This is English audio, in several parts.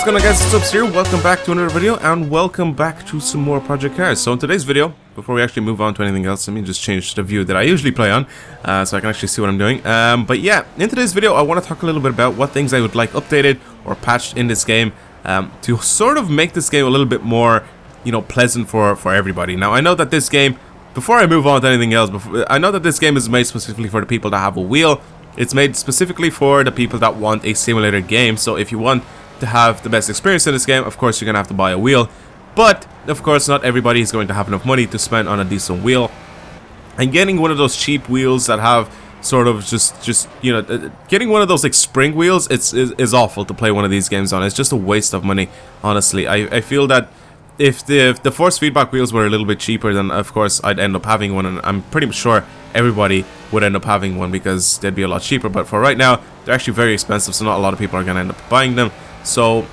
going on, guys? It's Subs here. Welcome back to another video, and welcome back to some more Project Cars. So in today's video, before we actually move on to anything else, let me just change the view that I usually play on, so I can actually see what I'm doing. But yeah, in today's video, I want to talk a little bit about what things I would like updated or patched in this game, to sort of make this game a little bit more, you know, pleasant for everybody. Now, I know that this game, before I move on to anything else, I know that this game is made specifically for the people that have a wheel. It's made specifically for the people that want a simulator game. So if you want to have the best experience in this game, of course you're gonna have to buy a wheel. But of course, not everybody is going to have enough money to spend on a decent wheel. And getting one of those cheap wheels that have sort of just you know, getting one of those like spring wheels, is awful to play one of these games on. It's just a waste of money, honestly. I feel that if the force feedback wheels were a little bit cheaper, then of course I'd end up having one, and I'm pretty sure everybody would end up having one because they'd be a lot cheaper. But for right now, they're actually very expensive, so not a lot of people are gonna end up buying them. So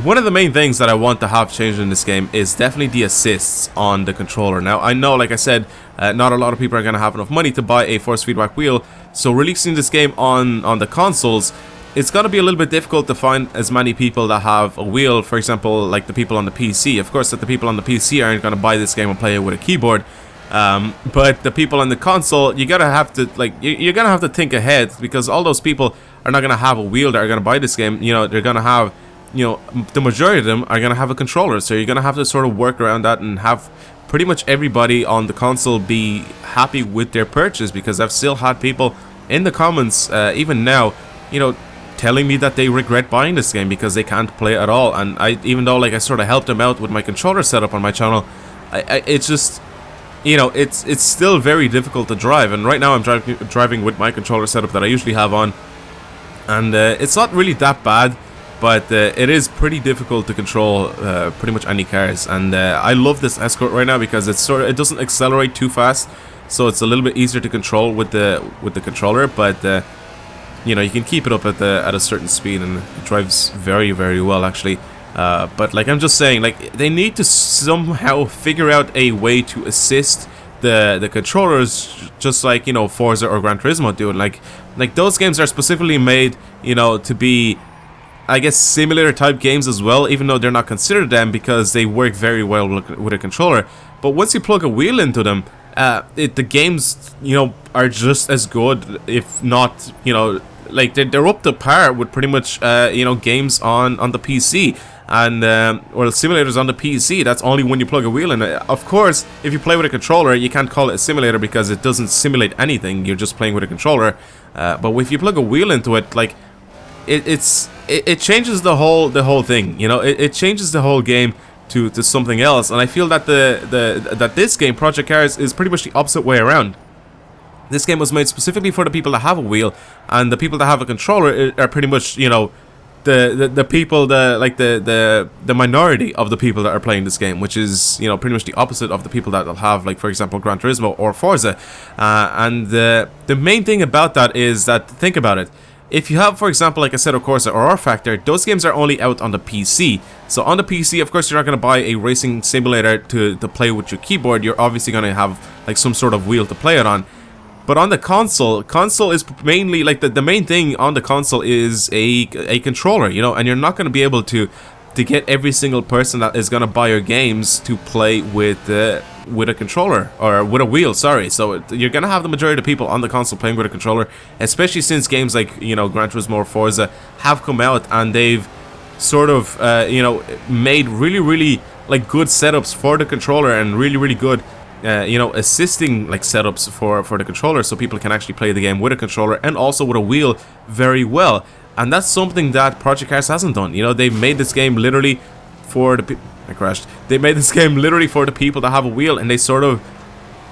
one of the main things that I want to have changed in this game is definitely the assists on the controller. Now, I know, like I said, not a lot of people are gonna have enough money to buy a force feedback wheel, so releasing this game on the consoles, it's gonna be a little bit difficult to find as many people that have a wheel. For example, like the people on the PC. Of course, that the people on the PC aren't gonna buy this game and play it with a keyboard. But the people on the console, you're gonna have to think ahead, because all those people are not gonna have a wheel that are gonna buy this game. You know, they're gonna have, you know, the majority of them are gonna have a controller. So you're gonna have to sort of work around that and have pretty much everybody on the console be happy with their purchase. Because I've still had people in the comments, even now, you know, telling me that they regret buying this game because they can't play it at all. And even though like I sort of helped them out with my controller setup on my channel, it's just, you know, it's still very difficult to drive. And right now I'm driving with my controller setup that I usually have on, and it's not really that bad, but it is pretty difficult to control pretty much any cars. And I love this Escort right now because it doesn't accelerate too fast, so it's a little bit easier to control with the controller. But you know, you can keep it up at a certain speed, and it drives very, very well, actually. But like I'm just saying, like they need to somehow figure out a way to assist the controllers, just like, you know, Forza or Gran Turismo do. Like those games are specifically made, you know, to be, I guess, simulator type games as well, even though they're not considered them because they work very well with a controller. But once you plug a wheel into them, the games, you know, are just as good, if not, you know, like they're up to par with pretty much you know, games on the PC. And or simulators on the PC, that's only when you plug a wheel in. Of course, if you play with a controller, you can't call it a simulator because it doesn't simulate anything. You're just playing with a controller. But if you plug a wheel into it, like it changes the whole thing. You know, it changes the whole game to something else. And I feel that that this game, Project Cars, is pretty much the opposite way around. This game was made specifically for the people that have a wheel, and the people that have a controller are pretty much, you know, the people, the minority of the people that are playing this game, which is, you know, pretty much the opposite of the people that will have, like, for example, Gran Turismo or Forza. And the main thing about that is that, think about it, if you have, for example, like Assetto Corsa or R-Factor, those games are only out on the PC. So on the PC, of course, you're not going to buy a racing simulator to play with your keyboard. You're obviously going to have like some sort of wheel to play it on. But on the console is mainly, like, the main thing on the console is a controller, you know, and you're not going to be able to get every single person that is going to buy your games to play with a controller, or with a wheel, sorry. So you're going to have the majority of people on the console playing with a controller, especially since games like, you know, Gran Turismo or Forza have come out, and they've sort of, you know, made really, really, like, good setups for the controller, and really, really good you know, assisting, like, setups for the controller, so people can actually play the game with a controller and also with a wheel very well. And that's something that Project Cars hasn't done. You know, they made this game literally for the They made this game literally for the people that have a wheel, and they sort of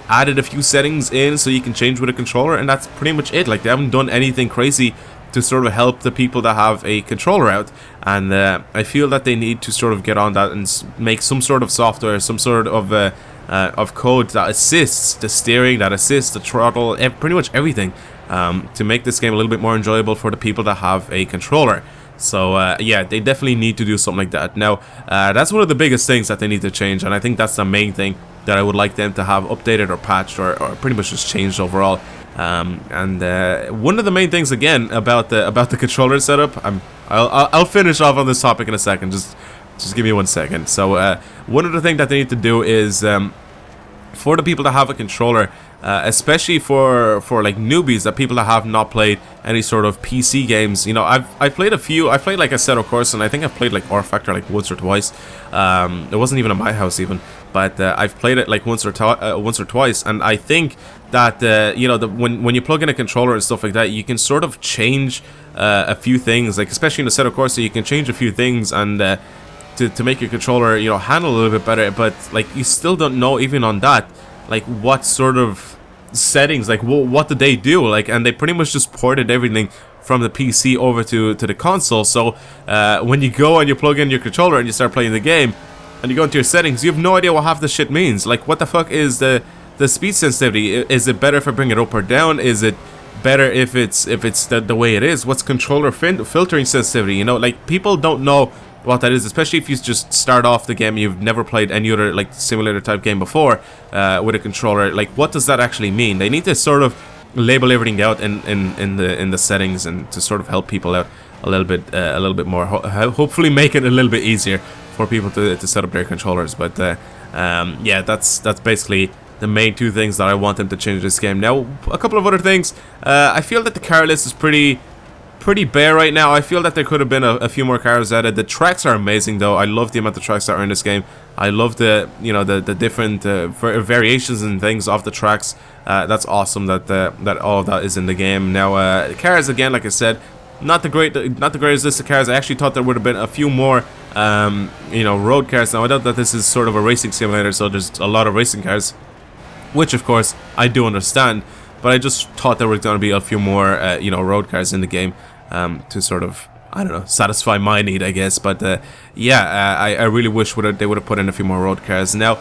added a few settings in so you can change with a controller, and that's pretty much it. Like, they haven't done anything crazy to sort of help the people that have a controller out. And I feel that they need to sort of get on that and make some sort of software, some sort of code that assists the steering, that assists the throttle, pretty much everything, to make this game a little bit more enjoyable for the people that have a controller. So yeah, they definitely need to do something like that. Now, that's one of the biggest things that they need to change, and I think that's the main thing that I would like them to have updated or patched, or pretty much just changed overall. And one of the main things, again, about the controller setup, I'm I'll finish off on this topic in a second. Just give me 1 second. So one of the things that they need to do is for the people that have a controller, especially for like newbies, that people that have not played any sort of PC games. You know, I've played a few. I played like Assetto Corsa, and I think I've played like R Factor like once or twice. It wasn't even at my house even, but I've played it like once or twice, and I think that you know, when you plug in a controller and stuff like that, you can sort of change a few things. Like especially in Assetto Corsa, you can change a few things and to make your controller, you know, handle a little bit better. But like you still don't know even on that, like what sort of settings, like what did they do, like, and they pretty much just ported everything from the PC over to the console. So when you go and you plug in your controller and you start playing the game and you go into your settings, you have no idea what half the shit means. Like, what the fuck is the speed sensitivity? Is it better if I bring it up or down? Is it better if it's the way it is? What's controller filtering sensitivity? You know, like, people don't know what that is, especially if you just start off the game, you've never played any other like simulator type game before with a controller. Like, what does that actually mean? They need to sort of label everything out in the settings, and to sort of help people out a little bit more. Hopefully make it a little bit easier for people to set up their controllers. But yeah, that's basically the main two things that I want them to change this game. Now, a couple of other things. I feel that the car list is pretty bare right now. I feel that there could have been a few more cars added. The tracks are amazing though. I love the amount of tracks that are in this game. I love the, you know, the different variations and things of the tracks. That's awesome that all of that is in the game. Now cars, again, like I said, not the greatest list of cars. I actually thought there would have been a few more you know, road cars. Now I know that this is sort of a racing simulator, so there's a lot of racing cars, which of course I do understand, but I just thought there were going to be a few more you know, road cars in the game to sort of, I don't know, satisfy my need, I guess. But yeah, I really wish they would have put in a few more road cars. Now,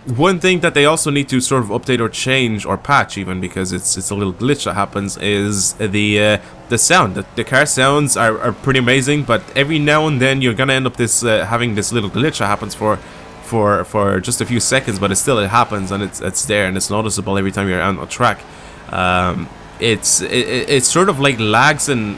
one thing that they also need to sort of update or change or patch, even because it's a little glitch that happens, is the sound. The car sounds are pretty amazing, but every now and then you're gonna end up having this little glitch that happens for just a few seconds, but it happens, and it's there, and it's noticeable every time you're on a track. It's sort of like lags, and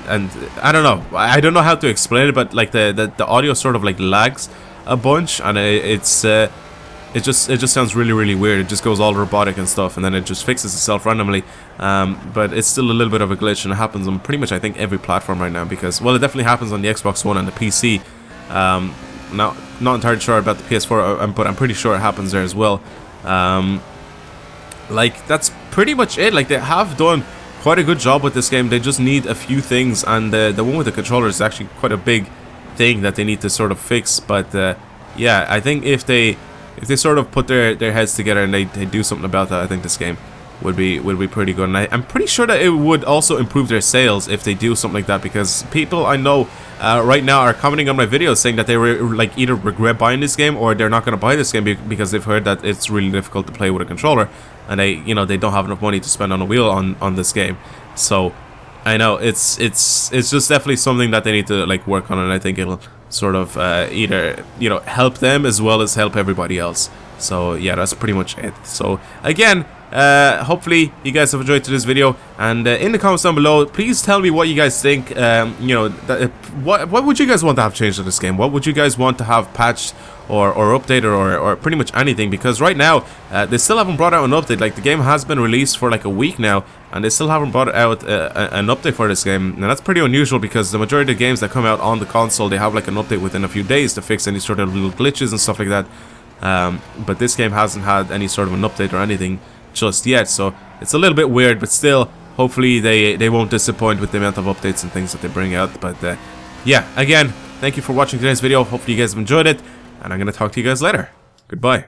I don't know how to explain it, but like the audio sort of like lags a bunch, and it just sounds really weird. It just goes all robotic and stuff, and then it just fixes itself randomly. But it's still a little bit of a glitch, and it happens on pretty much, I think, every platform right now, because, well, it definitely happens on the Xbox One and the PC. Now, not entirely sure about the PS4, but I'm pretty sure it happens there as well. Like, that's pretty much it. Like, they have done quite a good job with this game. They just need a few things, and the one with the controller is actually quite a big thing that they need to sort of fix. But yeah, I think if they sort of put their heads together and they do something about that, I think this game would be pretty good. And I'm pretty sure that it would also improve their sales if they do something like that, because people I know right now are commenting on my videos saying that they like either regret buying this game, or they're not going to buy this game because they've heard that it's really difficult to play with a controller, and they don't have enough money to spend on a wheel on this game. So I know it's just definitely something that they need to like work on, and I think it'll sort of either, you know, help them as well as help everybody else. So yeah, that's pretty much it. So again, hopefully you guys have enjoyed today's video, and in the comments down below, please tell me what you guys think. You know, what would you guys want to have changed in this game? What would you guys want to have patched or updated, or pretty much anything? Because right now they still haven't brought out an update. Like, the game has been released for like a week now, and they still haven't brought out an update for this game. And that's pretty unusual, because the majority of the games that come out on the console, they have like an update within a few days to fix any sort of little glitches and stuff like that. But this game hasn't had any sort of an update or anything just yet, so it's a little bit weird. But still, hopefully they won't disappoint with the amount of updates and things that they bring out. But yeah, again, thank you for watching today's video. Hopefully you guys have enjoyed it, and I'm gonna talk to you guys later. Goodbye.